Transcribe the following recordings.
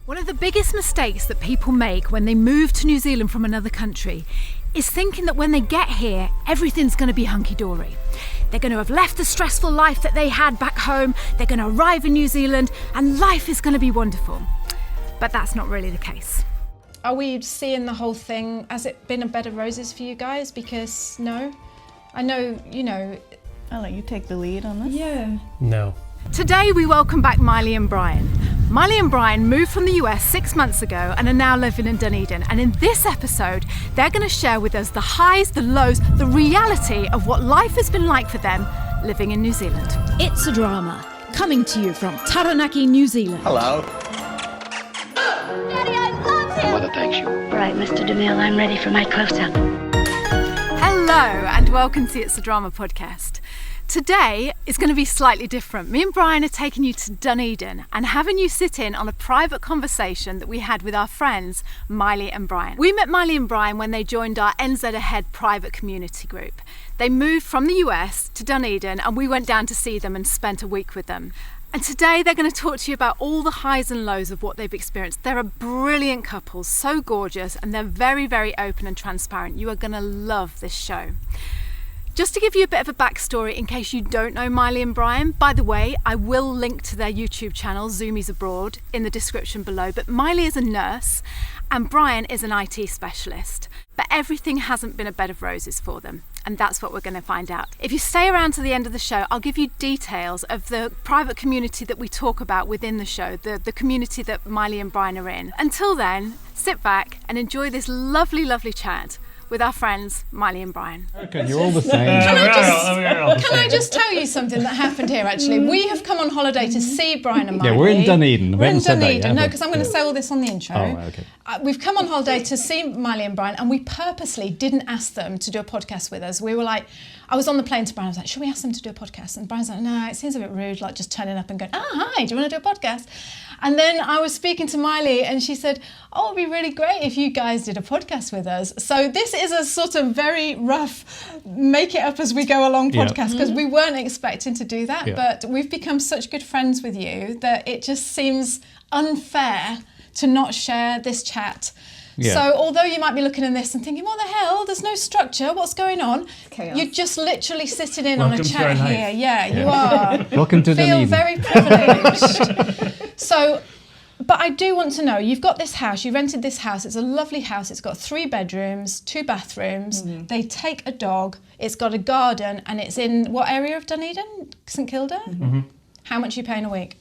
One of the biggest mistakes that people make when they move to New Zealand from another country is thinking that when they get here, everything's going to be hunky-dory. They're going to have left the stressful life that they had back home, they're going to arrive in New Zealand, and life is going to be wonderful. But that's not really the case. Are we seeing the whole thing? Has it been a bed of roses for you guys? Because no, I know, I'll let you take the lead on this. Yeah. No. Today we welcome back Maile and Brian. Maile and Brian moved from the US 6 months ago and are now living in Dunedin. And in this episode, they're going to share with us the highs, the lows, the reality of what life has been like for them living in New Zealand. It's a Drama, coming to you from Taranaki, New Zealand. Hello. Daddy, I love him! Mother thanks you. Right, Mr. DeMille, I'm ready for my close-up. Hello and welcome to It's a Drama podcast. Today is going to be slightly different. Me and Brian are taking you to Dunedin and having you sit in on a private conversation that we had with our friends Maile and Brian. We met Maile and Brian when they joined our NZ Ahead private community group. They moved from the US to Dunedin and we went down to see them and spent a week with them. And today they're going to talk to you about all the highs and lows of what they've experienced. They're a brilliant couple, so gorgeous, and they're very, very open and transparent. You are going to love this show. Just to give you a bit of a backstory in case you don't know Maile and Brian, by the way, I will link to their YouTube channel, Zoomies Abroad, in the description below. But Maile is a nurse and Brian is an IT specialist. But everything hasn't been a bed of roses for them. And that's what we're going to find out. If you stay around to the end of the show, I'll give you details of the private community that we talk about within the show, the community that Maile and Brian are in. Until then, sit back and enjoy this lovely, lovely chat with our friends Maile and Brian. Okay, you're all the same. Can I just tell you something that happened here actually? We have come on holiday to see Brian and Maile. Yeah, we're in Dunedin. We're in Dunedin. No, because I'm going to say all this on the intro. Oh, okay. We've come on holiday to see Maile and Brian and we purposely didn't ask them to do a podcast with us. We were like, I was on the plane to Brian, I was like, should we ask them to do a podcast? And Brian's like, no, it seems a bit rude, like just turning up and going, hi, do you want to do a podcast? And then I was speaking to Maile and she said, oh, it'd be really great if you guys did a podcast with us. So this is a sort of very rough, make it up as we go along podcast because we weren't expecting to do that, but we've become such good friends with you that it just seems unfair to not share this chat. Yeah. So although you might be looking at this and thinking, what the hell, there's no structure, what's going on? Chaos. You're just literally sitting in on a chat here. Yeah, you are. Welcome to Dunedin. Feel very privileged. So, but I do want to know, you've got this house, you rented this house, it's a lovely house, it's got 3 bedrooms, 2 bathrooms, they take a dog, it's got a garden, and it's in what area of Dunedin? St Kilda? How much are you paying a week?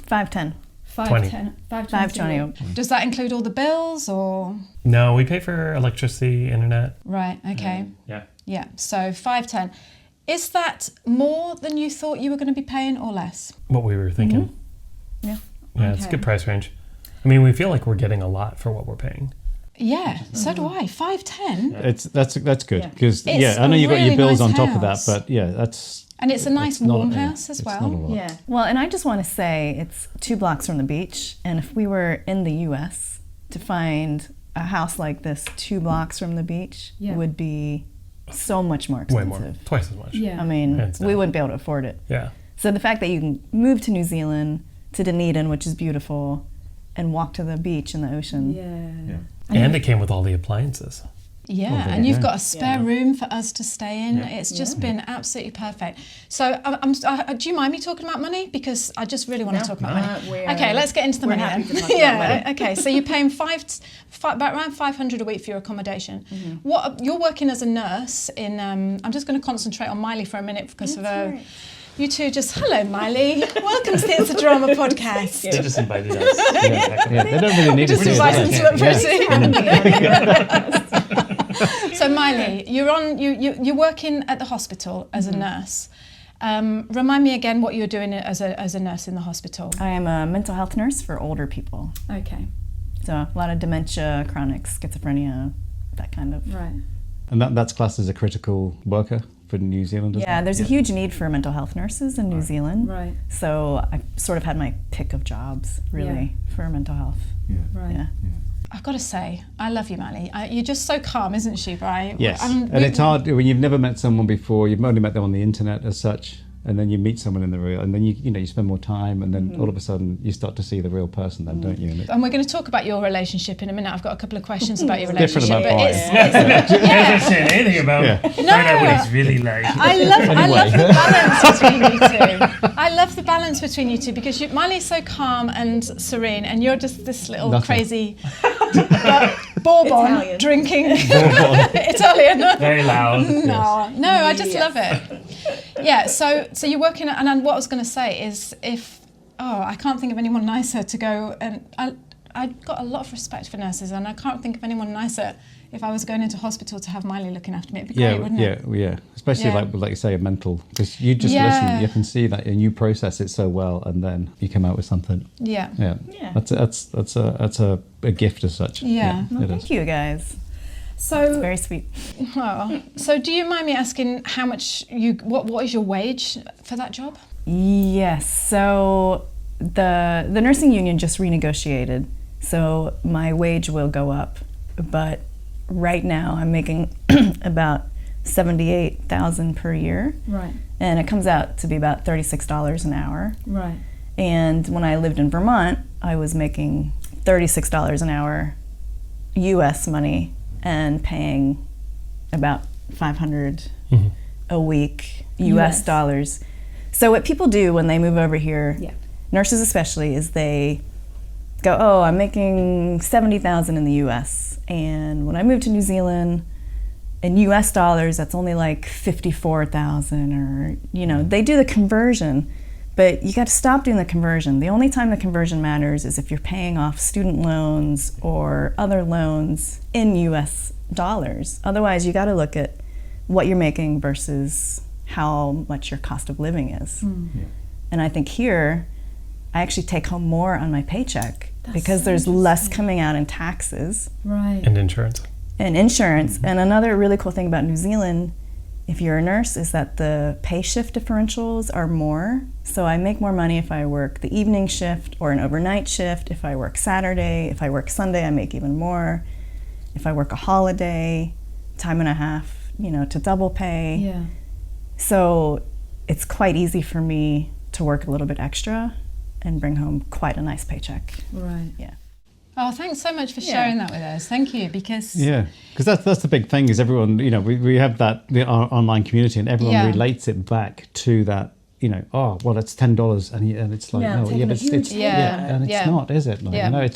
$5.10. 5.20. Does that include all the bills or? No, we pay for electricity, internet. Right, okay. Yeah. So 5.10. Is that more than you thought you were going to be paying or less? What we were thinking. Yeah. Yeah, it's a good price range. I mean, we feel like we're getting a lot for what we're paying. Yeah, so do I. 5.10. That's good because It's I know you've got really your bills nice on top of that, house. but that's. And it's a nice warm house as well. Yeah. Well, and I just want to say it's 2 blocks from the beach, and if we were in the U.S. to find a house like this 2 blocks from the beach would be so much more expensive. Way more, twice as much. Yeah. I mean, we wouldn't be able to afford it. Yeah. So the fact that you can move to New Zealand, to Dunedin, which is beautiful, and walk to the beach and the ocean. Yeah. And it came with all the appliances. Yeah, and you've got a spare room for us to stay in. Yeah. It's just been absolutely perfect. So, do you mind me talking about money? Because I just really want to talk about money. Okay, let's get into the money then. Okay, so you're paying around $500 a week for your accommodation. You're working as a nurse in. I'm just going to concentrate on Maile for a minute because you two hello, Maile. Welcome to the It's a Drama podcast. They just invited us. They don't really need to just invite them to look pretty. So Maile, you're working at the hospital as a nurse. Remind me again what you're doing as a nurse in the hospital. I am a mental health nurse for older people. Okay. So a lot of dementia, chronic schizophrenia, that kind of. Right. And that's classed as a critical worker for New Zealand, isn't it? There's a huge need for mental health nurses in New Zealand. Right. So I sort of had my pick of jobs, really, for mental health. Yeah. Right. Yeah. I've got to say, I love you, Maile. You're just so calm, isn't she, Brian? Yes. And it's hard when you've never met someone before. You've only met them on the internet as such. and then you meet someone in the real, and then you spend more time, and then all of a sudden you start to see the real person, then don't you? And we're going to talk about your relationship in a minute. I've got a couple of questions about your relationship. Different about Brian. Hasn't said anything about find out what it's really like. I love the balance between you two. I love the balance between you two because Miley's so calm and serene, and you're just this little crazy bourbon drinking Italian. Very loud. No, I just love it. Yeah, so you're working, and what I was going to say is I can't think of anyone nicer to go, and I've got a lot of respect for nurses, and I can't think of anyone nicer if I was going into hospital to have Miley looking after me. It'd be great, wouldn't it? Yeah. Especially like you say, a mental, because you just listen, you can see that, and you process it so well, and then you come out with something. Yeah. That's a gift as such. Well, thank you guys. So it's very sweet. Oh, so do you mind me asking how much what is your wage for that job? Yes. So the nursing union just renegotiated, so my wage will go up, but right now I'm making about $78,000 per year. Right. And it comes out to be about $36 an hour. Right. And when I lived in Vermont, I was making $36 an hour US money and paying about $500 a week US dollars. So what people do when they move over here, nurses especially, is they go, oh, I'm making $70,000 in the US. And when I moved to New Zealand, in US dollars, that's only like $54,000, or, they do the conversion, but you got to stop doing the conversion. The only time the conversion matters is if you're paying off student loans or other loans in US dollars. Otherwise, you got to look at what you're making versus how much your cost of living is. And I think here, I actually take home more on my paycheck because there's less coming out in taxes. Right. And insurance. And another really cool thing about New Zealand, if you're a nurse, is that the pay shift differentials are more. So I make more money if I work the evening shift or an overnight shift. If I work Saturday, if I work Sunday, I make even more. If I work a holiday, time and a half, to double pay. Yeah. So it's quite easy for me to work a little bit extra and bring home quite a nice paycheck. Right. Yeah. Oh, thanks so much for sharing that with us. Thank you, because that's the big thing is everyone, we have our online community, and everyone relates it back to that. It's $10, and it's like it's not, is it?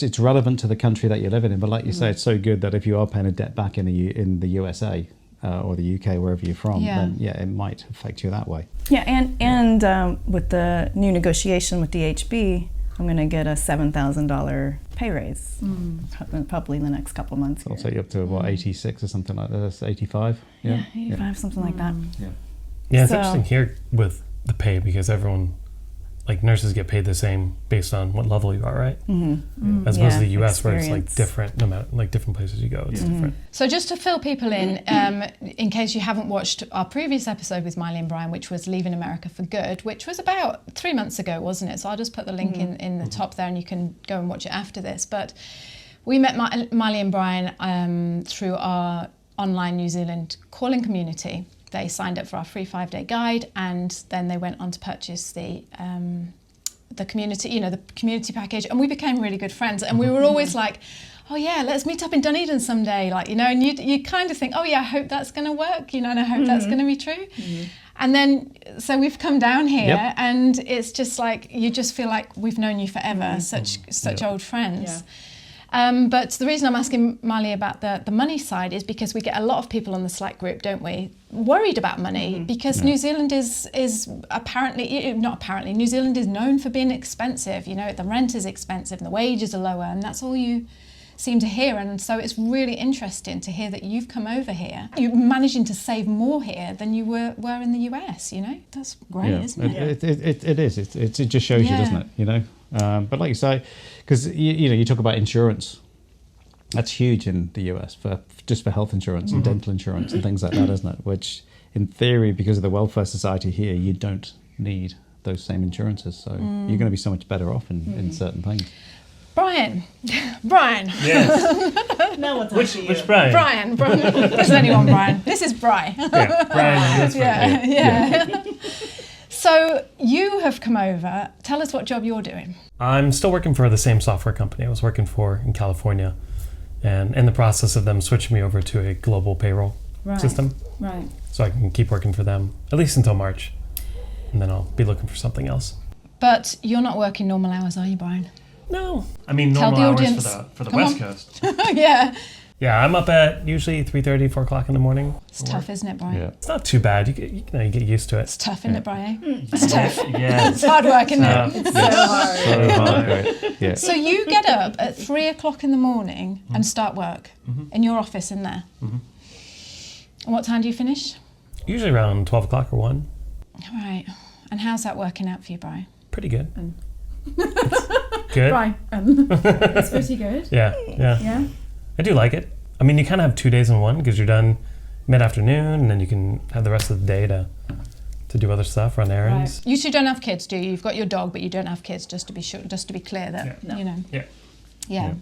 It's relevant to the country that you're living in, but like you say, it's so good that if you are paying a debt back in the USA or the UK, wherever you're from, then it might affect you that way. Yeah, and with the new negotiation with DHB, I'm going to get a $7,000 pay raise, probably in the next couple of months. I'll take you up to 86 or something like that. 85. Yeah, 85, something like that. Yeah, it's interesting here with the pay, because everyone, like nurses, get paid the same based on what level you are, right? As opposed to the US, where it's like different, no matter like different places you go, it's different. So just to fill people in case you haven't watched our previous episode with Maile and Brian, which was Leaving America for Good, which was about 3 months ago, wasn't it? So I'll just put the link in the top there, and you can go and watch it after this. But we met Maile and Brian through our online New Zealand calling community. They signed up for our free 5-day guide, and then they went on to purchase the community, the community package, and we became really good friends. And we were always like, oh yeah, let's meet up in Dunedin someday, and you kind of think, oh yeah, I hope that's going to work, and I hope that's going to be true. And then, so we've come down here, and it's just like, you just feel like we've known you forever, such old friends. Yeah. But the reason I'm asking Maile about the money side is because we get a lot of people on the Slack group, don't we, worried about money, because New Zealand is apparently, not apparently, New Zealand is known for being expensive. The rent is expensive and the wages are lower, and that's all you seem to hear. And so it's really interesting to hear that you've come over here. You're managing to save more here than you were in the US, That's great, isn't it? It is. It just shows you, doesn't it, But like you say, because you talk about insurance, that's huge in the US just for health insurance and dental insurance and things like that, isn't it? Which, in theory, because of the welfare society here, you don't need those same insurances, so you're going to be so much better off in certain things. Brian. Yes. No one's Which Brian? Brian. There's only one Brian. This is Bri. Yeah, Brian. That's right. Yeah. So you have come over. Tell us what job you're doing. I'm still working for the same software company I was working for in California, and in the process of them switching me over to a global payroll system. Right. So I can keep working for them, at least until March. And then I'll be looking for something else. But you're not working normal hours, are you, Brian? No. I mean, Tell normal the hours audience. for the Come West on. Coast. Yeah. Yeah, I'm up at usually 3:30, 4 o'clock in the morning. It's tough, isn't it, Brian? Yeah. It's not too bad. You get used to it. It's tough, isn't it, Brian? It's tough. Yeah. It's hard work, isn't it? It's so hard. So hard, right? Yeah. So you get up at 3 o'clock in the morning and start work in your office in there. And what time do you finish? Usually around 12 o'clock or 1. Right. And how's that working out for you, Brian? Pretty good. It's good. Right. It's pretty good. Yeah. Yeah. I do like it. I mean, you kind of have 2 days in one because you're done mid-afternoon and then you can have the rest of the day to do other stuff, run errands. You two don't have kids, do you? You've got your dog, but you don't have kids, just to be sure, just to be clear that, you know. Yeah.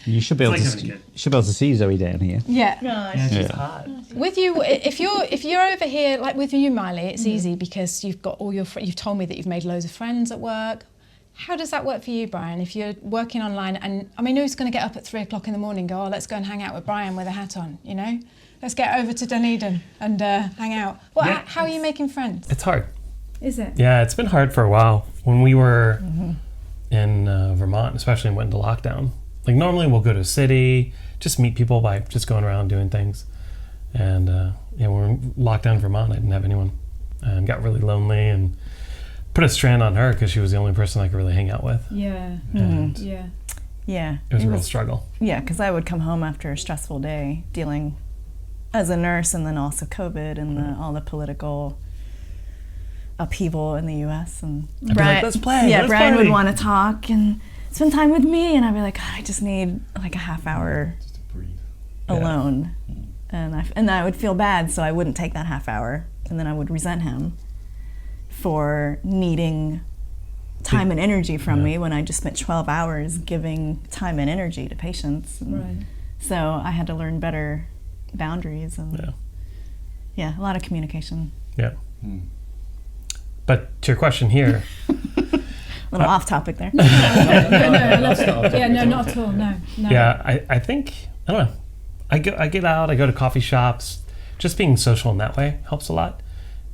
You should be able It's to. like having a kid. You should be able to see Zoe down here. Yeah. She's hot. With you, if you're over here, like with you, Miley, it's easy because you've got all your. You've told me that you've made loads of friends at work. How does that work for you, Brian? If you're working online, and I mean, who's going to get up at 3 o'clock in the morning and go, oh, let's go and hang out with Brian with a hat on, you know? Let's get over to Dunedin and hang out. Well, Yeah, how are you making friends? It's hard. Is it? Yeah, it's been hard for a while. When we were in Vermont, especially and went into lockdown, like normally we'll go to a city, just meet people by just going around doing things. And when we were in lockdown in Vermont, I didn't have anyone and got really lonely and put a strand on her because she was the only person I could really hang out with. Yeah. And Yeah. Yeah. it was a real struggle. Yeah, because I would come home after a stressful day dealing as a nurse and then also COVID and all the political upheaval in the U.S. And I'd be like, let's play. Yeah, let's Brian party. would want to talk and spend time with me, and I'd be like, God, I just need like a half hour alone, and I would feel bad, so I wouldn't take that half hour, and then I would resent him for needing time and energy from me when I just spent 12 hours giving time and energy to patients. And so I had to learn better boundaries and a lot of communication. Yeah. But to your question here, A little off topic there. No, I love it. Yeah, no, not at all. No. yeah, I think, I don't know, I get out, I go to coffee shops, just being social in that way helps a lot.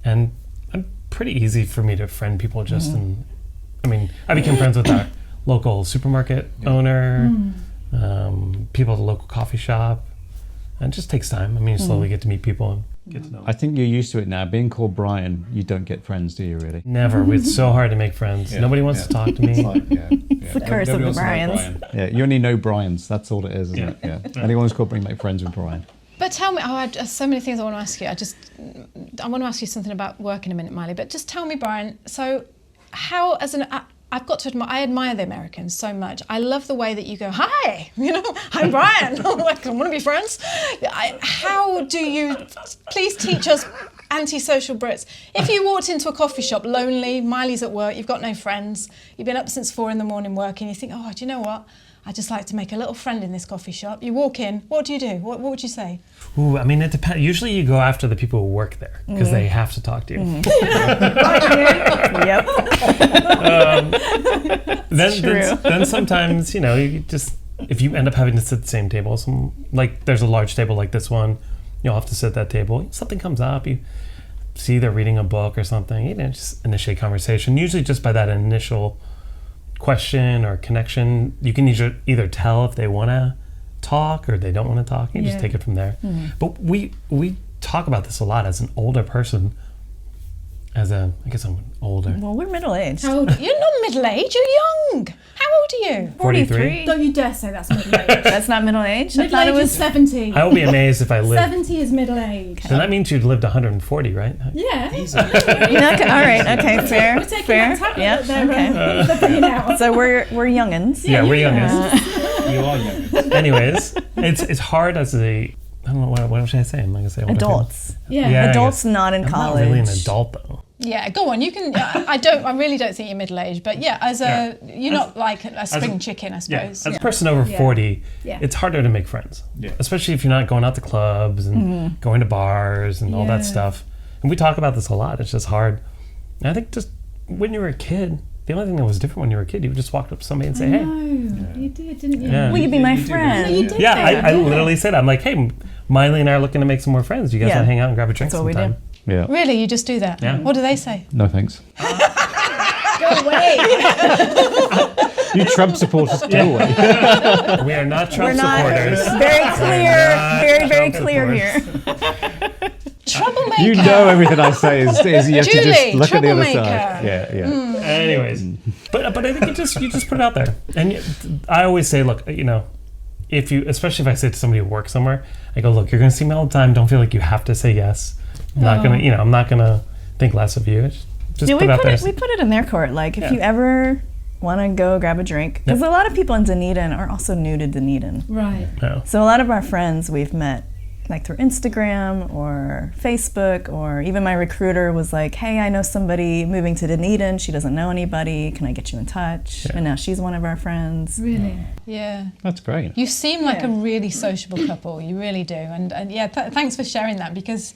And I'm pretty easy for me to friend people just in, I mean, I became friends with our local supermarket owner, people at the local coffee shop, and it just takes time. I mean, you slowly get to meet people and get to know them. I think you're used to it now. Being called Brian, you don't get friends, do you really? Never. It's so hard to make friends. Nobody wants to talk to me. It's the curse of the Bryans. Yeah, you only know Brian's. That's all it is, isn't it? Yeah. Anyone who's called Brian, make friends with Brian. But tell me, I have so many things I want to ask you. I want to ask you something about work in a minute, Miley. But just tell me, Brian. So, how I've got to admire, I admire the Americans so much. I love the way that you go, hi, I'm Brian. I'm like, I want to be friends. How do you, please teach us antisocial Brits. If you walked into a coffee shop lonely, Miley's at work, you've got no friends, you've been up since 4 a.m. working, you think, oh, do you know what? I just like to make a little friend in this coffee shop. You walk in, what do you do? What would you say? Ooh, I mean, it depends. Usually you go after the people who work there because they have to talk to you. Yep. Then sometimes, you just, if you end up having to sit at the same table, like there's a large table like this one, you'll have to sit at that table. Something comes up, you see they're reading a book or something, just initiate conversation. Usually just by that initial question or connection, you can either tell if they want to talk or they don't want to talk. You just take it from there. But we talk about this a lot as an older person. I guess I'm older. Well, we're middle-aged. How old? You're not middle-aged, you're young. How old are you? 43. Don't you dare say that's middle-aged. That's not middle-aged? I Middle thought age it is was 70. I will be amazed if I live. 70 is middle age. So that means you'd lived 140, right? Yeah. Okay, all right, okay, fair. We're taking fair. that tablet Yep, that they're okay. bringing out. So we're youngins. Yeah, we're youngest. You are young. Anyways, it's hard as a, I don't know, what should I say? I'm not going to say older Adults. Yeah. Yeah, I Adults guess. not in I'm college. not really an adult though. Yeah, go on. You can. I really don't think you're middle-aged, but yeah, you're not like a spring chicken, I suppose. As a person over 40, Yeah. it's harder to make friends. Especially if you're not going out to clubs and going to bars and all that stuff. And we talk about this a lot. It's just hard. And I think just when you were a kid, the only thing that was different when you were a kid, you would just walk up to somebody and say, hey. You did, didn't you? Yeah. Will you be my friend? No, you did. Yeah, I literally said, I'm like, hey, Maile and I are looking to make some more friends. You guys want to hang out and grab a drink sometime? Yeah. Really, you just do that? Yeah. What do they say? No thanks. Go away. You Trump supporters, go away. We are not Trump supporters. Very clear, very clear here. Troublemaker. You know everything I say is you have to Julie, just look at the other troublemaker. side. Yeah. Anyways, but I think you just put it out there. And I always say, look, especially if I say to somebody who works somewhere, I go, look, you're going to see me all the time. Don't feel like you have to say yes. I'm not going to think less of you. Just put it out there. We put it in their court. Like, if you ever want to go grab a drink, because a lot of people in Dunedin are also new to Dunedin. Right. Yeah. So a lot of our friends we've met like through Instagram or Facebook, or even my recruiter was like, hey, I know somebody moving to Dunedin. She doesn't know anybody. Can I get you in touch? Yeah. And now she's one of our friends. Really? Yeah. That's great. You seem like a really sociable couple. You really do. And yeah, thanks for sharing that, because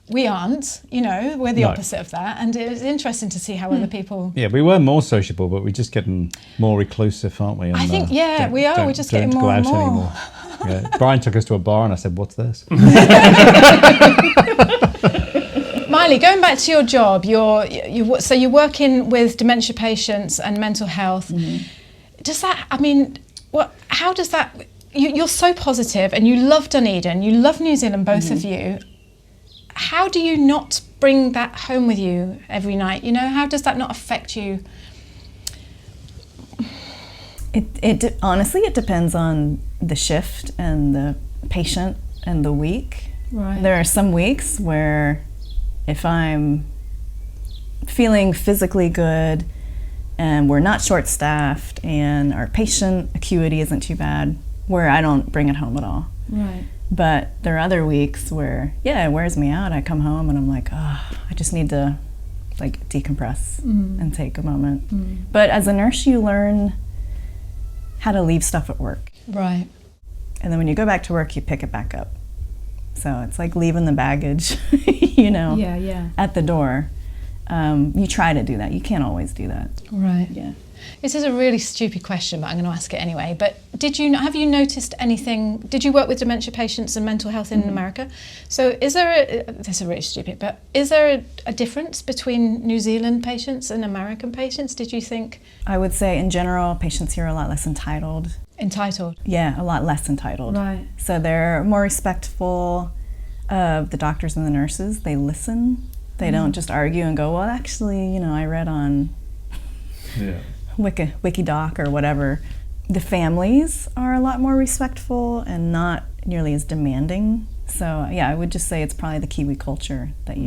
we aren't, we're the opposite of that. And it's interesting to see how other people... Yeah, we were more sociable, but we're just getting more reclusive, aren't we? I think, we are. We're just getting more and more. Anymore. Yeah. Brian took us to a bar and I said, what's this? Maile, going back to your job, so you're working with dementia patients and mental health. Mm-hmm. Does that, how does that... You're so positive and you love Dunedin, you love New Zealand, both of you. How do you not bring that home with you every night? How does that not affect you? Honestly, it depends on the shift and the patient and the week. Right. There are some weeks where if I'm feeling physically good and we're not short-staffed and our patient acuity isn't too bad, where I don't bring it home at all. Right. But there are other weeks where, it wears me out. I come home and I'm like, I just need to decompress and take a moment. Mm. But as a nurse, you learn how to leave stuff at work. Right. And then when you go back to work, you pick it back up. So it's like leaving the baggage, at the door. You try to do that. You can't always do that. Right. Yeah. This is a really stupid question, but I'm going to ask it anyway. But have you noticed anything? Did you work with dementia patients and mental health in America? So this is really stupid, but is there a difference between New Zealand patients and American patients, did you think? I would say in general, patients here are a lot less entitled. Entitled? Yeah, a lot less entitled. Right. So they're more respectful of the doctors and the nurses. They listen. They don't just argue and go, well, actually, I read on... Yeah. Wikidoc or whatever. The families are a lot more respectful and not nearly as demanding. So I would just say it's probably the Kiwi culture that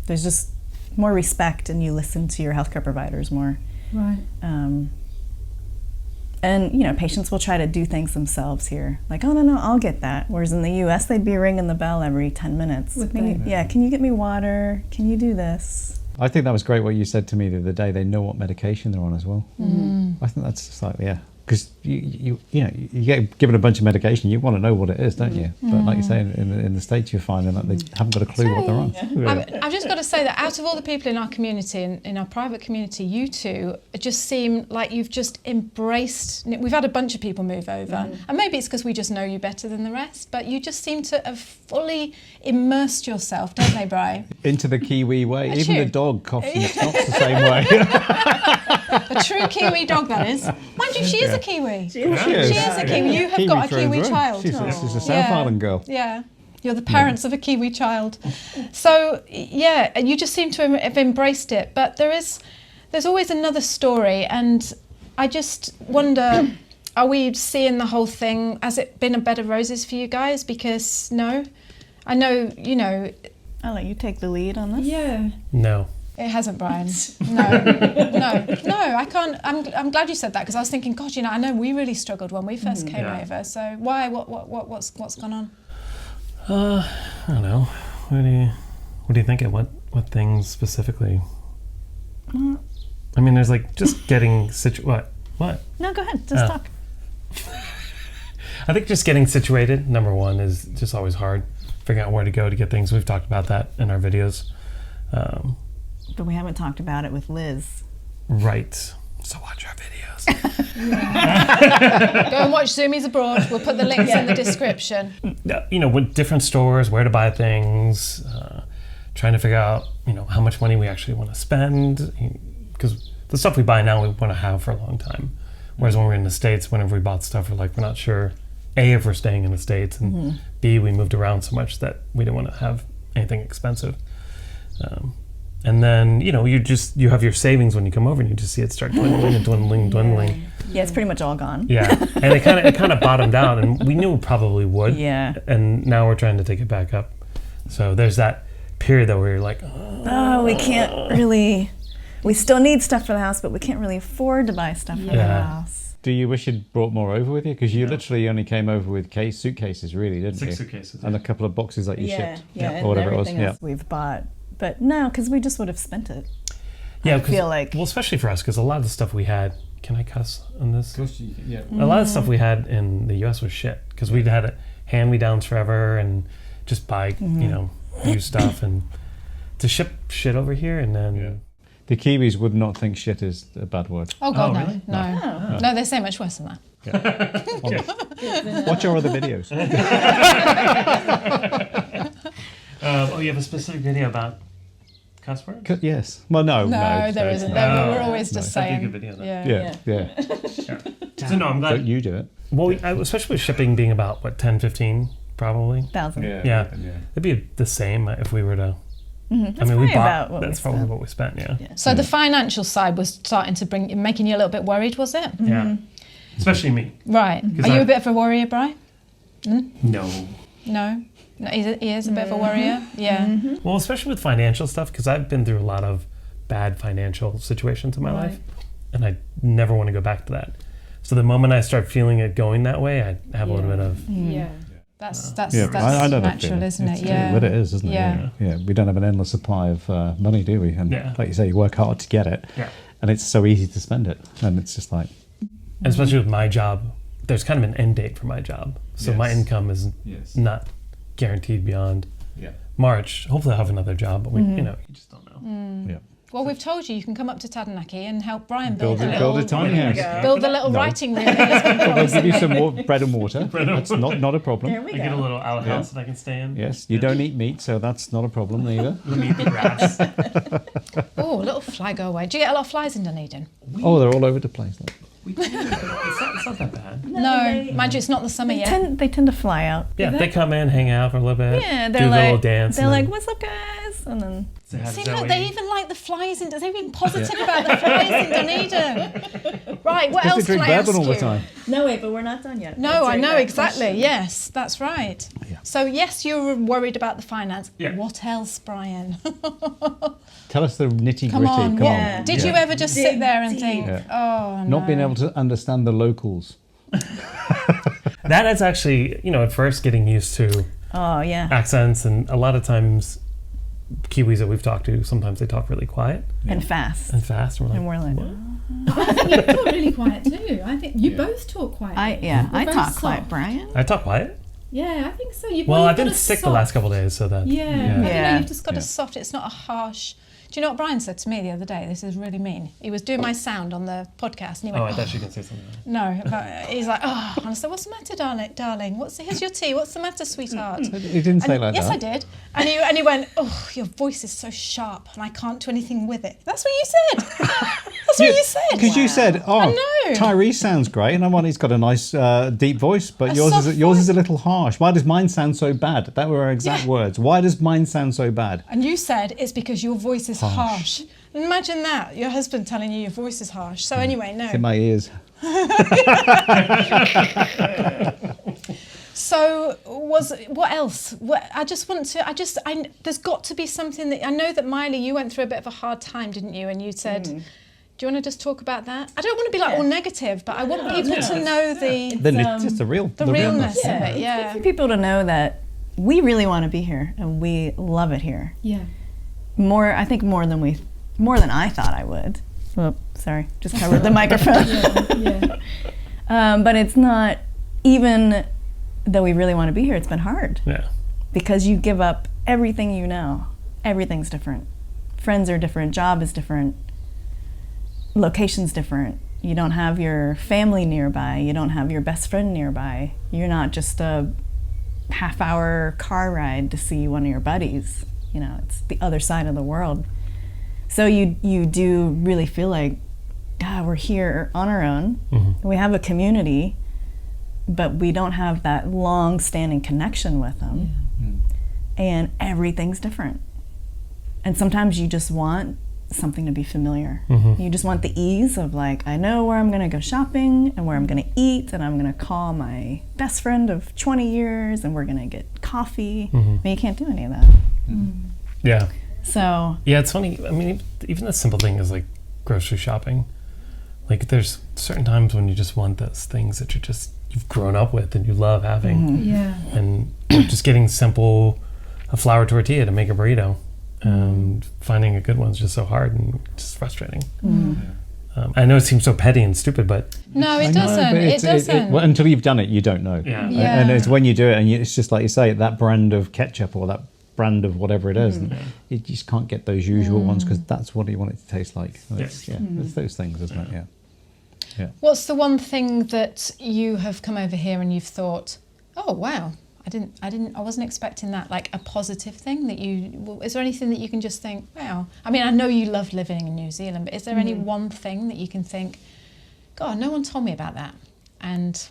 there's just more respect and you listen to your healthcare providers more. Right. And patients will try to do things themselves here. Like, oh no, I'll get that. Whereas in the US, they'd be ringing the bell every 10 minutes. Can you get me water? Can you do this? I think that was great what you said to me the other day. They know what medication they're on as well. Mm. I think that's just because you get given a bunch of medication, you want to know what it is, don't you? But like you say, in the States, you're finding that they haven't got a clue what they're on. Yeah. I've just got to say that out of all the people in our community, in our private community, you two just seem like you've just embraced. We've had a bunch of people move over, and maybe it's because we just know you better than the rest. But you just seem to have fully immersed yourself, don't they, Brian? Into the Kiwi way. Even the dog coughs and snots the same way. A true Kiwi dog, that is. Mind you, she is a Kiwi. She is a Kiwi. You have Kiwi got a through and Kiwi through. child. She's a South Island girl. Yeah. You're the parents of a Kiwi child. So, you just seem to have embraced it. But there's always another story. And I just wonder, are we seeing the whole thing? Has it been a bed of roses for you guys? Because, no. I know, I'll let you take the lead on this. Yeah. No. It hasn't, Brian. No, I can't. I'm glad you said that, because I was thinking, God, I know we really struggled when we first came over. So why? What's gone on? I don't know. What do you think? What things specifically? I mean, there's just getting What? No, go ahead. Just talk. I think just getting situated, number one, is just always hard. Figuring out where to go to get things. We've talked about that in our videos. But we haven't talked about it with Liz. Right. So watch our videos. Go and watch Zoomies Abroad. We'll put the links in the description. You know, with different stores, where to buy things, trying to figure out, you know, how much money we actually want to spend. Because the stuff we buy now, we want to have for a long time. Whereas when we're in the States, whenever we bought stuff, we're not sure, A, if we're staying in the States, and B, we moved around so much that we didn't want to have anything expensive. And then, you know, you have your savings when you come over, and you just see it start dwindling and dwindling. Yeah, it's pretty much all gone. Yeah, and it kind of bottomed out, and we knew it probably would. Yeah. And now we're trying to take it back up. So there's that period though where you're like, we can't really. We still need stuff for the house, but we can't really afford to buy stuff for the house. Do you wish you'd brought more over with you? Because you literally only came over with suitcases, really, didn't you? 6 suitcases. And a couple of boxes that you shipped. And or whatever it was. everything else we've bought. But no, because we just would have spent it. Yeah, I feel like. Well, especially for us, because a lot of the stuff we had. Can I cuss on this? Yeah. A lot of the stuff we had in the U.S. was shit, because we'd had hand-me-downs forever, and just buy, you know, used stuff, and to ship shit over here, and then. Yeah. The Kiwis would not think shit is a bad word. Oh God, really? No, they say much worse than that. Yeah. Watch our other videos. You have a specific video about cuss words? Yes. Well, no, there isn't. We're always just That'd be a saying. good video, though. Yeah. So no, I'm glad. Don't you do it? Well, especially with shipping being about, what, 10, 15, probably? 1,000. Yeah. It'd be the same if we were to... That's probably what we spent, yeah. So the financial side was starting to making you a little bit worried, was it? Yeah. Especially me. Right. Are you a bit of a worrier, Brian? No. No? He is a bit of a worrier? Yeah. Well, especially with financial stuff, because I've been through a lot of bad financial situations in my life, and I never want to go back to that. So the moment I start feeling it going that way, I have a little bit of... That's I know that natural, feeling. isn't it? Yeah. What it is, isn't it? Yeah. We don't have an endless supply of money, do we? And like you say, you work hard to get it, and it's so easy to spend it, and it's just like. And especially with my job, there's kind of an end date for my job, so my income is not guaranteed beyond March. Hopefully, I'll have another job, but you just don't know. Yeah. Well, we've told you can come up to Taranaki and help Brian build a tiny house. Build a little writing room. We'll give you some more bread and water. That's not a problem. There we I go. get a little outhouse that I can stay in. Yes, you don't eat meat, so that's not a problem either. We eat grass. Oh, a little fly go away. Do you get a lot of flies in Dunedin? Oh, they're all over the place. We do. It's not that bad. No, mind you, it's not the summer yet. They tend to fly out. Yeah, they come in, hang out for a little bit, Yeah, do they're a like, little dance. they're like, "What's up, guys?" And then. See, look, they even like the flies in. They've been positive about the flies in Dunedin. Right, what else can I ask you? all the time. No, wait, but we're not done yet. No, I know exactly. Yes, that's right. Yeah. So yes, you were worried about the finance. Yeah. What else, Brian? Tell us the nitty gritty. Come on. Yeah. Did you ever just sit there and think, oh no? Not being able to understand the locals. That is actually, at first getting used to accents, and a lot of times Kiwis that we've talked to, sometimes they talk really quiet. And fast. And fast. And we're like, I think you talk really quiet too. I think you both talk quiet. I talk quiet, Brian. I talk quiet? Yeah, I think so. I've been sick the last couple of days, so that... Yeah. You've just got a soft, it's not a harsh... Do you know what Brian said to me the other day? This is really mean. He was doing my sound on the podcast and he went, I thought you could say something. No, but he's like, oh, and I said, what's the matter, darling? Here's your tea. What's the matter, sweetheart? He didn't say like that. Yes, I did. And he went, oh, your voice is so sharp and I can't do anything with it. That's what you said. That's what you said. Because you said, I know. Tyrese sounds great, and he's got a nice deep voice, but yours is a little harsh. Why does mine sound so bad? That were our exact words. Why does mine sound so bad? And you said it's because your voice is harsh. Imagine that, your husband telling you your voice is harsh. So anyway, no. It's in my ears. So what else? There's got to be something that, I know that Miley, you went through a bit of a hard time, didn't you? And you said, do you want to just talk about that? I don't want to be all negative, but I want people to know just the realness of it. Yeah. I want people to know that we really want to be here and we love it here. Yeah. I think more than I thought I would. Oh, sorry, just covered the microphone. But it's not, even though we really want to be here, it's been hard. Yeah. Because you give up everything you know. Everything's different. friends are different, job is different, location's different. You don't have your family nearby. You don't have your best friend nearby. You're not just a half-hour car ride to see one of your buddies. You know, it's the other side of the world. So you do really feel like, God, we're here on our own. Mm-hmm. We have a community, but we don't have that long-standing connection with them. Yeah. Mm. And everything's different. And sometimes you just want something to be familiar. Mm-hmm. You just want the ease of like, I know where I'm gonna go shopping and where I'm gonna eat, and I'm gonna call my best friend of 20 years and we're gonna get coffee. Mm-hmm. But you can't do any of that. Mm-hmm. Yeah. So. Yeah, it's funny. I mean, even the simple thing is like grocery shopping. Like there's certain times when you just want those things that you've grown up with and you love having. Mm-hmm. Yeah. And just getting a flour tortilla to make a burrito. And finding a good one is just so hard and just frustrating. Mm. I know it seems so petty and stupid, but... No, it doesn't. It doesn't. Well, until you've done it, you don't know. Yeah. And it's when you do it, and it's just like you say, that brand of ketchup or that brand of whatever it is, you just can't get those usual ones because that's what you want it to taste like. It's those things, isn't it? Yeah. What's the one thing that you have come over here and you've thought, oh, wow, I wasn't expecting that, like a positive thing that is there anything that you can just think, wow, I mean, I know you loved living in New Zealand, but is there any one thing that you can think, God, no one told me about that? And